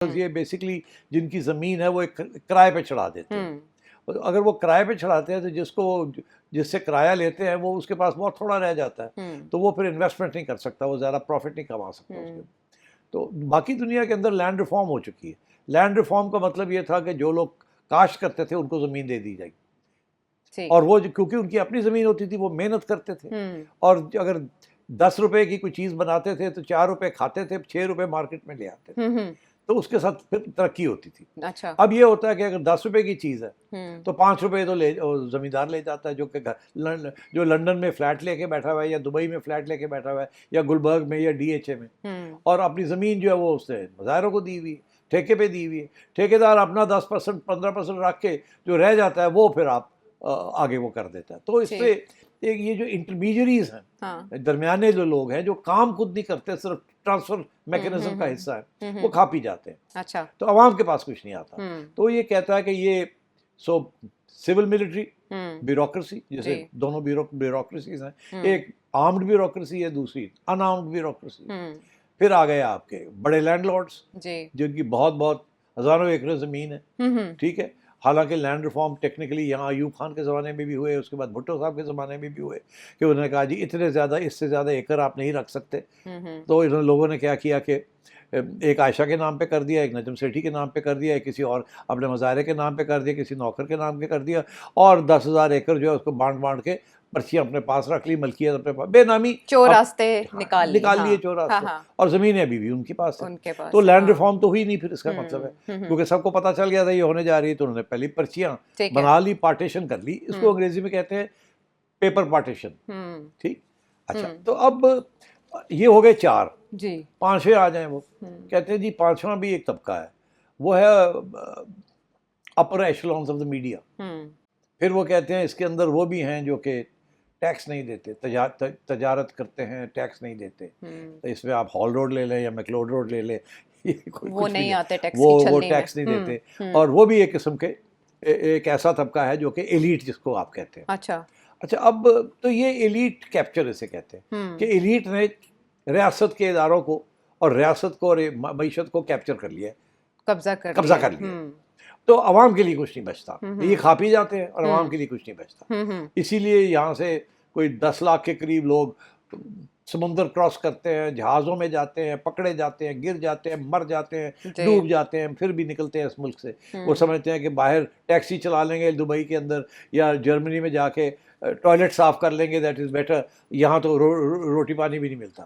یہ بیسکلی جن کی زمین ہے وہ ایک کرائے پہ چڑھا دیتے ہیں. اگر وہ کرائے پہ چڑھاتے ہیں تو جس سے کرایہ لیتے ہیں وہ اس کے پاس بہت تھوڑا رہ جاتا ہے, تو وہ پھر انویسٹمنٹ نہیں کر سکتا, وہ زیادہ پروفٹ نہیں کما سکتا اس کے. تو باقی دنیا کے اندر لینڈ ریفارم ہو چکی ہے. لینڈ ریفارم کا مطلب یہ تھا کہ جو لوگ کاشت کرتے تھے ان کو زمین دے دی جائے, اور وہ کیونکہ ان کی اپنی زمین ہوتی تھی وہ محنت کرتے تھے, اور اگر 10 روپے کی کوئی چیز بناتے تھے تو 4 روپے کھاتے تھے, 6 روپے مارکیٹ میں لے آتے تھے, تو اس کے ساتھ پھر ترقی ہوتی تھی. اچھا. اب یہ ہوتا ہے کہ اگر 10 روپے کی چیز ہے تو 5 روپے تو زمیندار لے جاتا ہے, جو لنڈن میں فلیٹ لے کے بیٹھا ہوا ہے, یا دبئی میں فلیٹ لے کے بیٹھا ہوا ہے, یا گلبرگ میں, یا ڈی ایچ اے میں, اور اپنی زمین جو ہے وہ اس نے مظاہروں کو دی ہوئی ہے, ٹھیکے پہ دی ہوئی ہے. ٹھیکیدار اپنا 10% 15% رکھ کے جو رہ جاتا ہے وہ پھر آپ آگے وہ کر دیتا ہے. تو اس سے یہ جو انٹرمیڈیریز ہیں, درمیانے جو لوگ ہیں جو کام خود نہیں کرتے, صرف ٹرانسفر میکینزم کا حصہ ہے, وہ کھا پی جاتے ہیں. اچھا. تو عوام کے پاس کچھ نہیں آتا. تو یہ کہتا ہے کہ یہ سول ملٹری بیوروکریسی, جیسے دونوں بیوروکریسیز ہیں, ایک آرمڈ بیوروکریسی ہے, دوسری ان آرمڈ بیوروکریسی. پھر آ گئے آپ کے بڑے لینڈ لارڈس جن کی بہت بہت ہزاروں ایکڑ زمین ہے, ٹھیک ہے. حالانکہ لینڈ ریفارم ٹیکنیکلی یہاں ایوب خان کے زمانے میں بھی ہوئے, اس کے بعد بھٹو صاحب کے زمانے میں بھی ہوئے, کہ انہوں نے کہا جی اتنے زیادہ, اس سے زیادہ ایکڑ آپ نہیں رکھ سکتے. تو انہوں لوگوں نے کیا کیا کہ ایک عائشہ کے نام پہ کر دیا, ایک نجم سیٹھی کے نام پہ کر دیا, ایک کسی اور اپنے مظاہرے کے نام پہ کر دیا, کسی نوکر کے نام پہ کر دیا, اور 10,000 ایکڑ جو ہے اس کو بانٹ کے پرچیاں اپنے پاس رکھ لی, ملکیت اپنے پاس, بے نامی چور راستے نکال لیے, چور راستے, اور زمینیں ابھی بھی ان کے پاس ہیں. تو لینڈ ریفارم تو ہوئی نہیں پھر, اس کا مطلب ہے کیونکہ سب کو پتا چل گیا تھا یہ ہونے جا رہی ہے, تو انہوں نے پہلی پرچیاں بنا لی, پارٹیشن کر لی. اس کو انگریزی میں کہتے ہیں پیپر پارٹیشن, ٹھیک. اچھا, تو اب یہ ہو گئے 4, 5ویں آ جائیں. وہ کہتے ہیں جی 5واں بھی ایک طبقہ ہے, وہ ہے اپر ایشلونز آف دا میڈیا. پھر وہ کہتے ہیں اس کے اندر وہ بھی ہیں جو کہ ٹیکس نہیں دیتے, تجارت کرتے ہیں, ٹیکس نہیں دیتے. اس میں آپ ہال روڈ لے لیں یا میکلوڈ روڈ لے لیں, وہ نہیں آتے ٹیکس, وہ ٹیکس نہیں دیتے. اور وہ بھی ایک قسم کے ایک ایسا طبقہ ہے جو کہ ایلیٹ جس کو آپ کہتے ہیں. اچھا. اب تو یہ ایلیٹ کیپچر اسے کہتے ہیں کہ ایلیٹ نے ریاست کے اداروں کو اور ریاست کو اور معیشت کو کیپچر کر لیا, قبضہ کر لیا. تو عوام کے لیے کچھ نہیں بچتا, یہ کھا پی جاتے ہیں اور عوام کے لیے کچھ نہیں بچتا. اسی لیے یہاں سے کوئی 10 لاکھ کے قریب لوگ سمندر کراس کرتے ہیں, جہازوں میں جاتے ہیں, پکڑے جاتے ہیں, گر جاتے ہیں, مر جاتے ہیں, ڈوب جاتے ہیں, پھر بھی نکلتے ہیں اس ملک سے. وہ سمجھتے ہیں کہ باہر ٹیکسی چلا لیں گے دبئی کے اندر یا جرمنی میں جا کے ٹوائلٹ صاف کر لیں گے, دیٹ از بیٹر. یہاں تو روٹی پانی بھی نہیں ملتا.